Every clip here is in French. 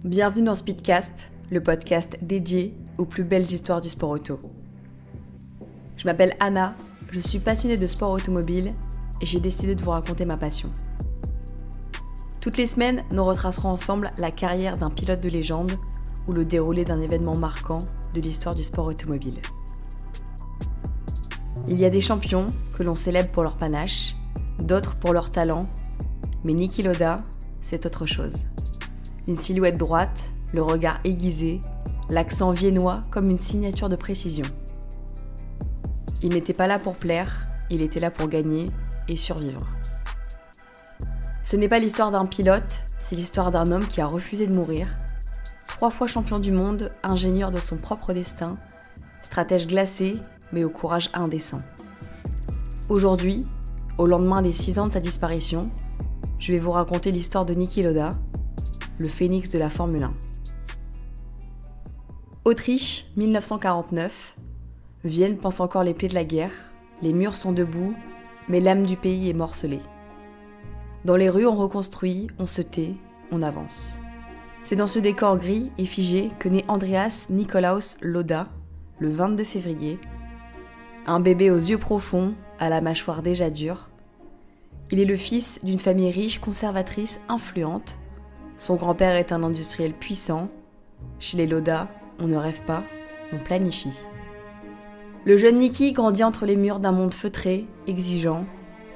Bienvenue dans Speedcast, le podcast dédié aux plus belles histoires du sport auto. Je m'appelle Anna, je suis passionnée de sport automobile et j'ai décidé de vous raconter ma passion. Toutes les semaines, nous retracerons ensemble la carrière d'un pilote de légende ou le déroulé d'un événement marquant de l'histoire du sport automobile. Il y a des champions que l'on célèbre pour leur panache, d'autres pour leur talent, mais Niki Lauda, c'est autre chose. Une silhouette droite, le regard aiguisé, l'accent viennois comme une signature de précision. Il n'était pas là pour plaire, il était là pour gagner et survivre. Ce n'est pas l'histoire d'un pilote, c'est l'histoire d'un homme qui a refusé de mourir, 3 fois champion du monde, ingénieur de son propre destin, stratège glacé mais au courage indécent. Aujourd'hui, au lendemain des 6 ans de sa disparition, je vais vous raconter l'histoire de Niki Lauda, le phénix de la Formule 1. Autriche, 1949. Vienne pense encore les plaies de la guerre, les murs sont debout, mais l'âme du pays est morcelée. Dans les rues, on reconstruit, on se tait, on avance. C'est dans ce décor gris et figé que naît Andreas Nikolaus Lauda, le 22 février. Un bébé aux yeux profonds, à la mâchoire déjà dure. Il est le fils d'une famille riche, conservatrice, influente. Son grand-père est un industriel puissant. Chez les Lauda, on ne rêve pas, on planifie. Le jeune Niki grandit entre les murs d'un monde feutré, exigeant,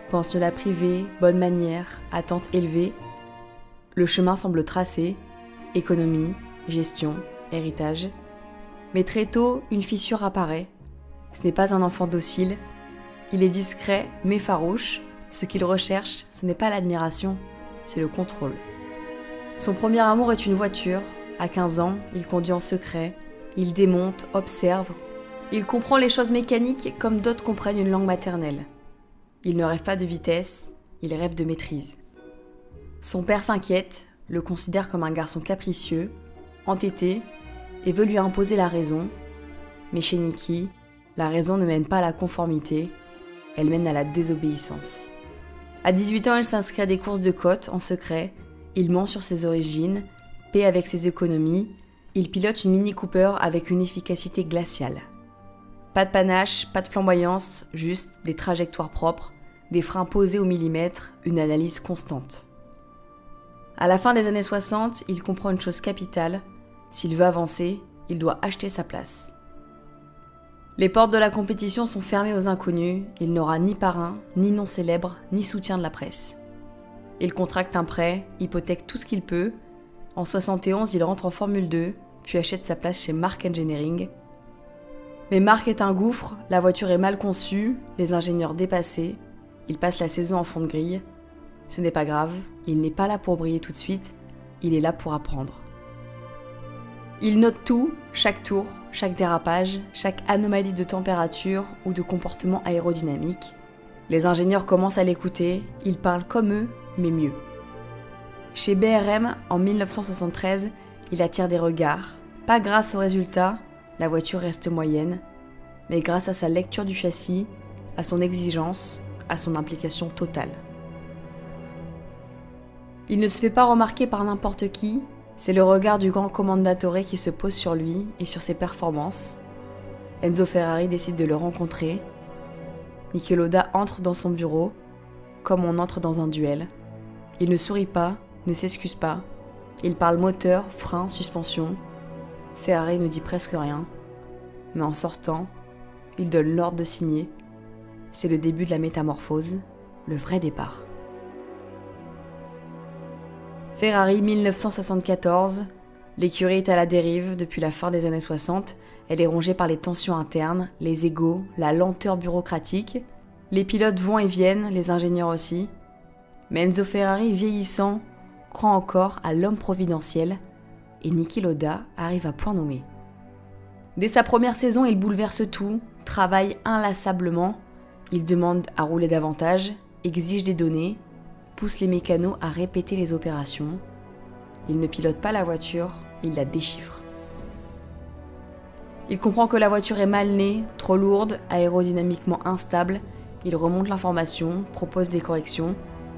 pensionnat privé, bonne manière, attentes élevées. Le chemin semble tracé, économie, gestion, héritage. Mais très tôt, une fissure apparaît. Ce n'est pas un enfant docile. Il est discret, mais farouche. Ce qu'il recherche, ce n'est pas l'admiration, c'est le contrôle. Son premier amour est une voiture. À 15 ans, il conduit en secret. Il démonte, observe. Il comprend les choses mécaniques comme d'autres comprennent une langue maternelle. Il ne rêve pas de vitesse, il rêve de maîtrise. Son père s'inquiète, le considère comme un garçon capricieux, entêté, et veut lui imposer la raison. Mais chez Niki, la raison ne mène pas à la conformité, elle mène à la désobéissance. À 18 ans, il s'inscrit à des courses de côte en secret. Il ment sur ses origines, paie avec ses économies. Il pilote une Mini Cooper avec une efficacité glaciale. Pas de panache, pas de flamboyance, juste des trajectoires propres, des freins posés au millimètre, une analyse constante. À la fin des années 60, il comprend une chose capitale. S'il veut avancer, il doit acheter sa place. Les portes de la compétition sont fermées aux inconnus. Il n'aura ni parrain, ni nom célèbre, ni soutien de la presse. Il contracte un prêt, hypothèque tout ce qu'il peut. En 71, il rentre en Formule 2, puis achète sa place chez Mark Engineering. Mais Mark est un gouffre, la voiture est mal conçue, les ingénieurs dépassés. Il passe la saison en fond de grille. Ce n'est pas grave, il n'est pas là pour briller tout de suite, il est là pour apprendre. Il note tout, chaque tour, chaque dérapage, chaque anomalie de température ou de comportement aérodynamique. Les ingénieurs commencent à l'écouter, ils parlent comme eux, mais mieux. Chez BRM, en 1973, il attire des regards. Pas grâce aux résultats, la voiture reste moyenne, mais grâce à sa lecture du châssis, à son exigence, à son implication totale. Il ne se fait pas remarquer par n'importe qui, c'est le regard du grand commendatore qui se pose sur lui et sur ses performances. Enzo Ferrari décide de le rencontrer. Niki Lauda entre dans son bureau, comme on entre dans un duel. Il ne sourit pas, ne s'excuse pas. Il parle moteur, frein, suspension. Ferrari ne dit presque rien. Mais en sortant, il donne l'ordre de signer. C'est le début de la métamorphose, le vrai départ. Ferrari 1974. L'écurie est à la dérive depuis la fin des années 60. Elle est rongée par les tensions internes, les égos, la lenteur bureaucratique. Les pilotes vont et viennent, les ingénieurs aussi. Mais Enzo Ferrari, vieillissant, croit encore à l'homme providentiel et Niki Lauda arrive à point nommé. Dès sa première saison, il bouleverse tout, travaille inlassablement. Il demande à rouler davantage, exige des données, pousse les mécanos à répéter les opérations. Il ne pilote pas la voiture, il la déchiffre. Il comprend que la voiture est mal née, trop lourde, aérodynamiquement instable. Il remonte l'information, propose des corrections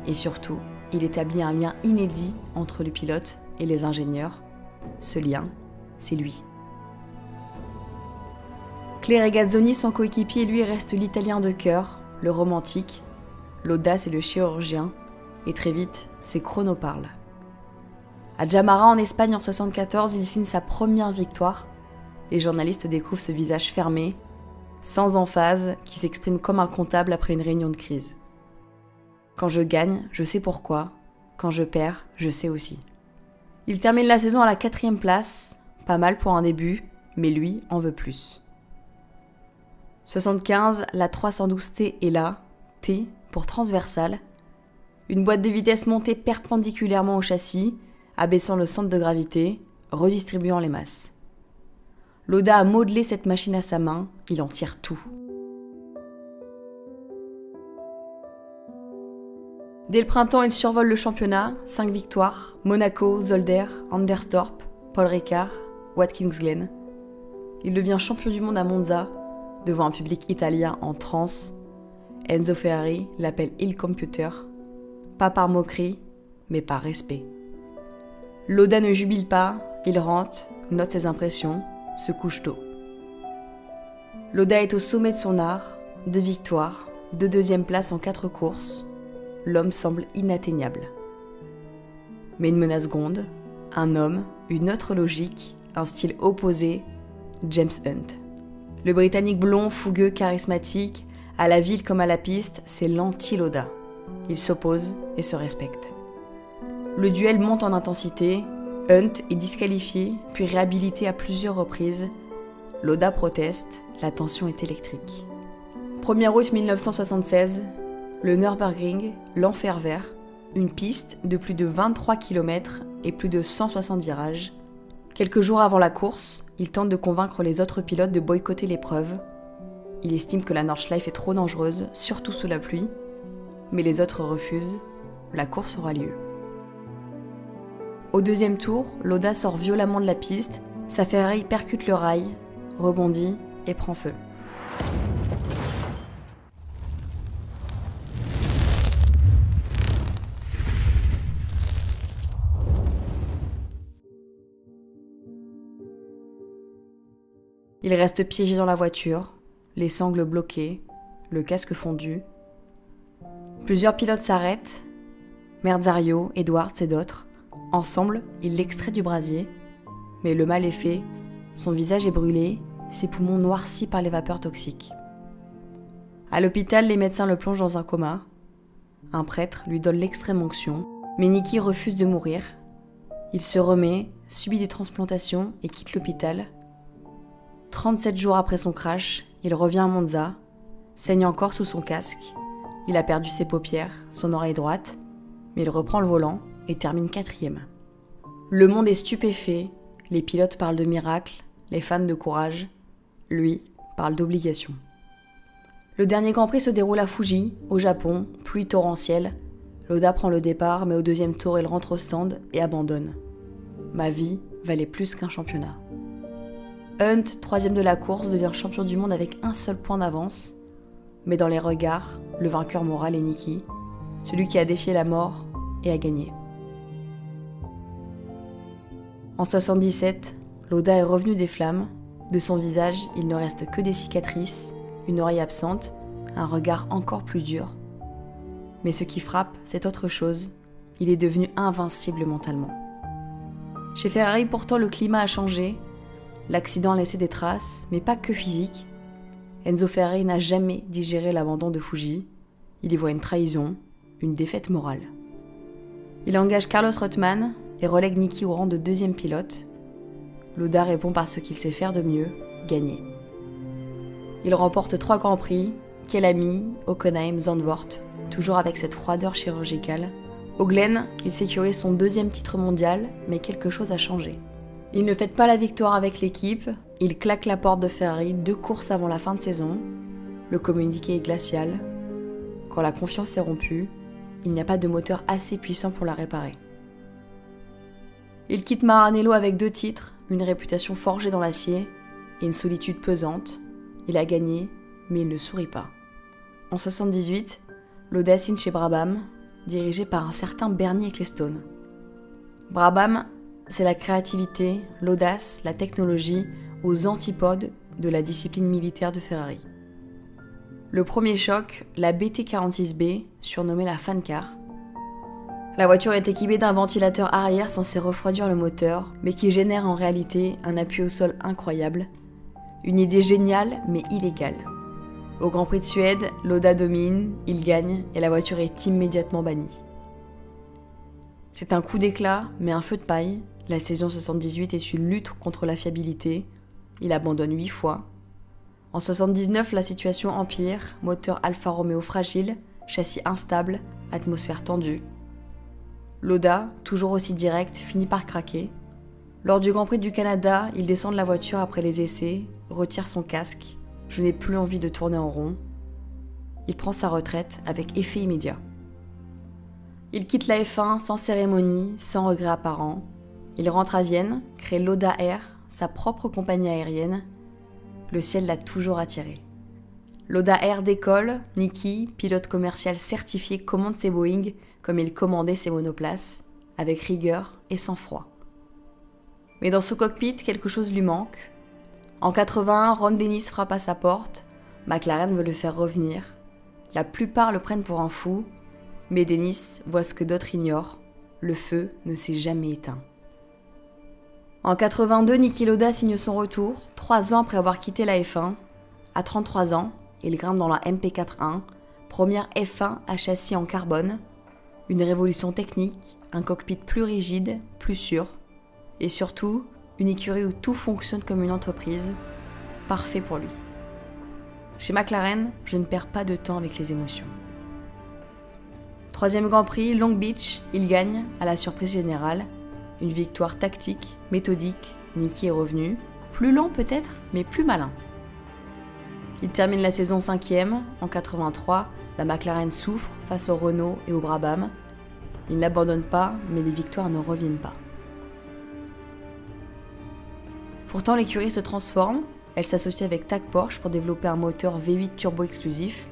et surtout, il établit un lien inédit entre le pilote et les ingénieurs. Ce lien, c'est lui. Claire Regazzoni, son coéquipier, lui reste l'italien de cœur, le romantique, l'audace et le chirurgien, et très vite, ses chronos parlent. À Jamara, en Espagne, en 1974, il signe sa première victoire. Les journalistes découvrent ce visage fermé, sans emphase, qui s'exprime comme un comptable après une réunion de crise. Quand je gagne, je sais pourquoi. Quand je perds, je sais aussi. Il termine la saison à la 4e place, pas mal pour un début, mais lui en veut plus. 75, la 312T est là, T pour transversale, une boîte de vitesse montée perpendiculairement au châssis, abaissant le centre de gravité, redistribuant les masses. Lauda a modelé cette machine à sa main, il en tire tout. Dès le printemps, il survole le championnat, 5 victoires, Monaco, Zolder, Anderstorp, Paul Ricard, Watkins Glen. Il devient champion du monde à Monza, devant un public italien en transe. Enzo Ferrari l'appelle Il Computer, pas par moquerie, mais par respect. Lauda ne jubile pas, il rentre, note ses impressions, se couche tôt. Lauda est au sommet de son art, 2 victoires, 2 deuxièmes places en 4 courses. L'homme semble inatteignable. Mais une menace gronde, un homme, une autre logique, un style opposé, James Hunt. Le Britannique blond, fougueux, charismatique, à la ville comme à la piste, c'est l'anti-Lauda. Ils s'opposent et se respectent. Le duel monte en intensité, Hunt est disqualifié, puis réhabilité à plusieurs reprises. Lauda proteste, la tension est électrique. 1er août 1976, le Nürburgring, l'enfer vert, une piste de plus de 23 km et plus de 160 virages. Quelques jours avant la course, il tente de convaincre les autres pilotes de boycotter l'épreuve. Il estime que la Nordschleife est trop dangereuse, surtout sous la pluie, mais les autres refusent. La course aura lieu. Au 2e tour, Lauda sort violemment de la piste, sa Ferrari percute le rail, rebondit et prend feu. Il reste piégé dans la voiture, les sangles bloquées, le casque fondu. Plusieurs pilotes s'arrêtent, Merzario, Edwards et d'autres. Ensemble, ils l'extraient du brasier, mais le mal est fait, son visage est brûlé, ses poumons noircis par les vapeurs toxiques. À l'hôpital, les médecins le plongent dans un coma. Un prêtre lui donne l'extrême onction, mais Niki refuse de mourir. Il se remet, subit des transplantations et quitte l'hôpital. 37 jours après son crash, il revient à Monza, saigne encore sous son casque. Il a perdu ses paupières, son oreille droite, mais il reprend le volant et termine 4e. Le monde est stupéfait, les pilotes parlent de miracle, les fans de courage, lui parle d'obligation. Le dernier Grand Prix se déroule à Fuji, au Japon, pluie torrentielle. Lauda prend le départ, mais au 2e tour, il rentre au stand et abandonne. Ma vie valait plus qu'un championnat. Hunt, 3e de la course, devient champion du monde avec un seul point d'avance. Mais dans les regards, le vainqueur moral est Niki, celui qui a défié la mort et a gagné. En 77, Lauda est revenu des flammes. De son visage, il ne reste que des cicatrices, une oreille absente, un regard encore plus dur. Mais ce qui frappe, c'est autre chose. Il est devenu invincible mentalement. Chez Ferrari, pourtant, le climat a changé. L'accident a laissé des traces, mais pas que physiques. Enzo Ferrari n'a jamais digéré l'abandon de Fuji. Il y voit une trahison, une défaite morale. Il engage Carlos Reutemann et relègue Niki au rang de 2e pilote. Lauda répond par ce qu'il sait faire de mieux, gagner. Il remporte 3 grands prix, Kyalami, Hockenheim, Zandvoort, toujours avec cette froideur chirurgicale. Au Glen, il sécurise son 2e titre mondial, mais quelque chose a changé. Il ne fête pas la victoire avec l'équipe, il claque la porte de Ferrari 2 courses avant la fin de saison. Le communiqué est glacial. Quand la confiance est rompue, il n'y a pas de moteur assez puissant pour la réparer. Il quitte Maranello avec 2 titres, une réputation forgée dans l'acier et une solitude pesante. Il a gagné, mais il ne sourit pas. En 78, Lauda signe chez Brabham, dirigé par un certain Bernie Ecclestone. Brabham c'est la créativité, l'audace, la technologie aux antipodes de la discipline militaire de Ferrari. Le premier choc, la BT46B, surnommée la Fan Car. La voiture est équipée d'un ventilateur arrière censé refroidir le moteur, mais qui génère en réalité un appui au sol incroyable. Une idée géniale, mais illégale. Au Grand Prix de Suède, Lauda domine, il gagne, et la voiture est immédiatement bannie. C'est un coup d'éclat, mais un feu de paille. La saison 78 est une lutte contre la fiabilité. Il abandonne 8 fois. En 79, la situation empire, moteur Alfa Romeo fragile, châssis instable, atmosphère tendue. Lauda, toujours aussi direct, finit par craquer. Lors du Grand Prix du Canada, il descend de la voiture après les essais, retire son casque. Je n'ai plus envie de tourner en rond. Il prend sa retraite avec effet immédiat. Il quitte la F1 sans cérémonie, sans regret apparent. Il rentre à Vienne, crée Lauda Air, sa propre compagnie aérienne. Le ciel l'a toujours attiré. Lauda Air décolle, Niki, pilote commercial certifié, commande ses Boeing comme il commandait ses monoplaces, avec rigueur et sang-froid. Mais dans ce cockpit, quelque chose lui manque. En 81, Ron Dennis frappe à sa porte. McLaren veut le faire revenir. La plupart le prennent pour un fou, mais Dennis voit ce que d'autres ignorent. Le feu ne s'est jamais éteint. En 82, Niki Lauda signe son retour, 3 ans après avoir quitté la F1. À 33 ans, il grimpe dans la MP4-1, première F1 à châssis en carbone. Une révolution technique, un cockpit plus rigide, plus sûr, et surtout, une écurie où tout fonctionne comme une entreprise, parfait pour lui. Chez McLaren, je ne perds pas de temps avec les émotions. 3e Grand Prix, Long Beach, il gagne, à la surprise générale. Une victoire tactique, méthodique, Niki est revenu. Plus lent peut-être, mais plus malin. Il termine la saison 5e. En 83, la McLaren souffre face au Renault et au Brabham. Il n'abandonne pas, mais les victoires ne reviennent pas. Pourtant, l'écurie se transforme. Elle s'associe avec TAG Porsche pour développer un moteur V8 turbo exclusif.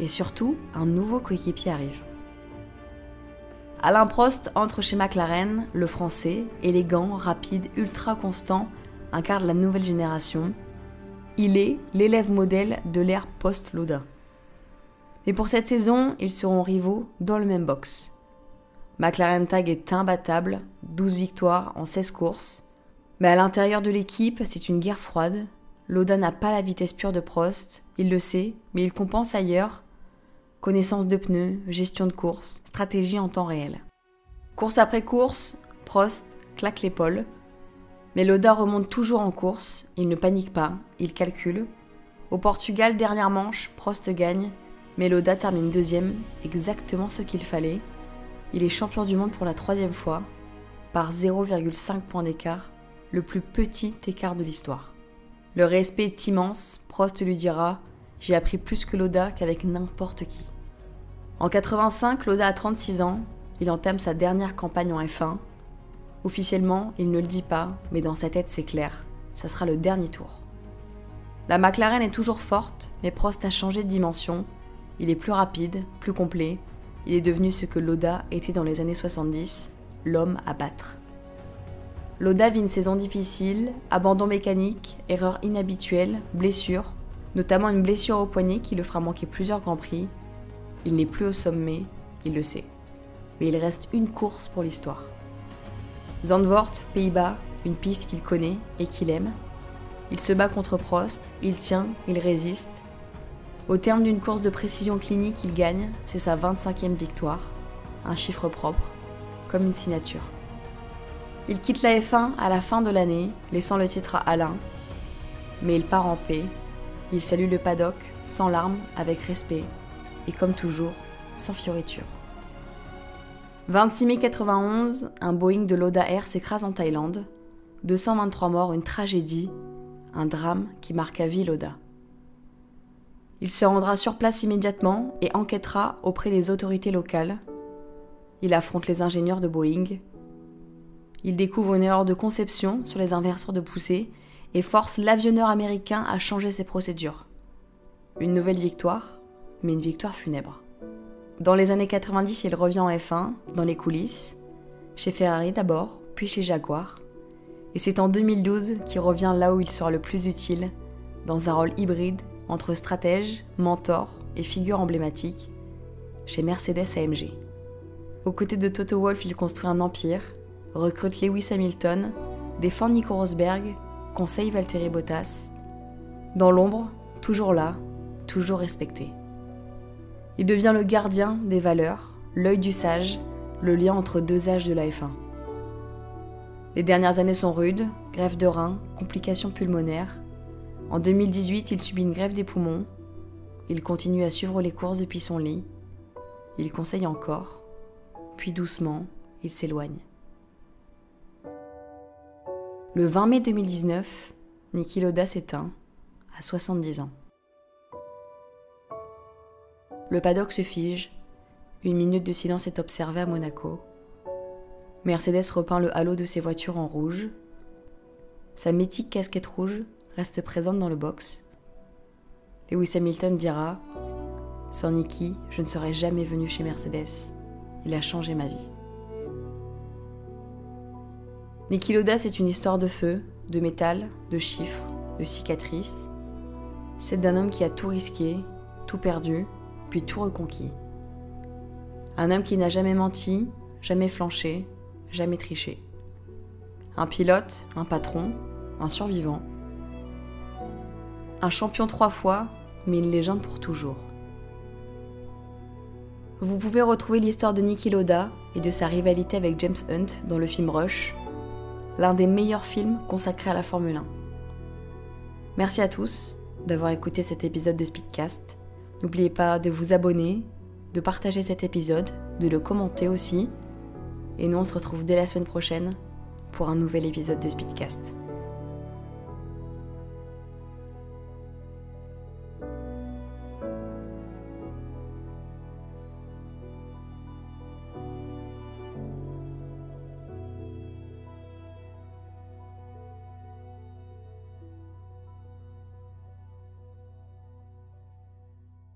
Et surtout, un nouveau coéquipier arrive. Alain Prost entre chez McLaren, le français, élégant, rapide, ultra constant, incarne la nouvelle génération. Il est l'élève modèle de l'ère post-Lauda. Mais pour cette saison, ils seront rivaux dans le même box. McLaren TAG est imbattable, 12 victoires en 16 courses. Mais à l'intérieur de l'équipe, c'est une guerre froide. Lauda n'a pas la vitesse pure de Prost, il le sait, mais il compense ailleurs. Connaissance de pneus, gestion de course, stratégie en temps réel. Course après course, Prost claque l'épaule. Mais Lauda remonte toujours en course, il ne panique pas, il calcule. Au Portugal, dernière manche, Prost gagne, mais Lauda termine 2e, exactement ce qu'il fallait. Il est champion du monde pour la 3e fois, par 0,5 points d'écart, le plus petit écart de l'histoire. Le respect est immense, Prost lui dira « J'ai appris plus que Lauda qu'avec n'importe qui ». En 85, Lauda a 36 ans, il entame sa dernière campagne en F1. Officiellement, il ne le dit pas, mais dans sa tête c'est clair, ça sera le dernier tour. La McLaren est toujours forte, mais Prost a changé de dimension. Il est plus rapide, plus complet, il est devenu ce que Lauda était dans les années 70, l'homme à battre. Lauda vit une saison difficile, abandon mécanique, erreur inhabituelle, blessure, notamment une blessure au poignet qui le fera manquer plusieurs Grands Prix. Il n'est plus au sommet, il le sait. Mais il reste une course pour l'histoire. Zandvoort, Pays-Bas, une piste qu'il connaît et qu'il aime. Il se bat contre Prost, il tient, il résiste. Au terme d'une course de précision clinique, il gagne, c'est sa 25e victoire. Un chiffre propre, comme une signature. Il quitte la F1 à la fin de l'année, laissant le titre à Alain. Mais il part en paix. Il salue le paddock, sans larmes, avec respect. Et comme toujours, sans fioriture. 26 mai 91, un Boeing de Lauda Air s'écrase en Thaïlande. 223 morts, une tragédie, un drame qui marque à vie Lauda. Il se rendra sur place immédiatement et enquêtera auprès des autorités locales. Il affronte les ingénieurs de Boeing. Il découvre une erreur de conception sur les inverseurs de poussée et force l'avionneur américain à changer ses procédures. Une nouvelle victoire, mais une victoire funèbre. Dans les années 90, il revient en F1, dans les coulisses, chez Ferrari d'abord, puis chez Jaguar. Et c'est en 2012 qu'il revient là où il sera le plus utile, dans un rôle hybride entre stratège, mentor et figure emblématique, chez Mercedes-AMG. Aux côtés de Toto Wolff, il construit un empire, recrute Lewis Hamilton, défend Nico Rosberg, conseille Valtteri Bottas. Dans l'ombre, toujours là, toujours respecté. Il devient le gardien des valeurs, l'œil du sage, le lien entre deux âges de la F1. Les dernières années sont rudes, grève de reins, complications pulmonaires. En 2018, il subit une grève des poumons. Il continue à suivre les courses depuis son lit. Il conseille encore, puis doucement, il s'éloigne. Le 20 mai 2019, Niki Lauda s'éteint, à 70 ans. Le paddock se fige, une minute de silence est observée à Monaco. Mercedes repeint le halo de ses voitures en rouge. Sa mythique casquette rouge reste présente dans le box. Lewis Hamilton dira « Sans Niki, je ne serais jamais venu chez Mercedes. Il a changé ma vie. » Niki Lauda, c'est une histoire de feu, de métal, de chiffres, de cicatrices. C'est d'un homme qui a tout risqué, tout perdu, puis tout reconquis. Un homme qui n'a jamais menti, jamais flanché, jamais triché. Un pilote, un patron, un survivant. Un champion 3 fois, mais une légende pour toujours. Vous pouvez retrouver l'histoire de Niki Lauda et de sa rivalité avec James Hunt dans le film Rush, l'un des meilleurs films consacrés à la Formule 1. Merci à tous d'avoir écouté cet épisode de Speedcast. N'oubliez pas de vous abonner, de partager cet épisode, de le commenter aussi. Et nous, on se retrouve dès la semaine prochaine pour un nouvel épisode de Speedcast.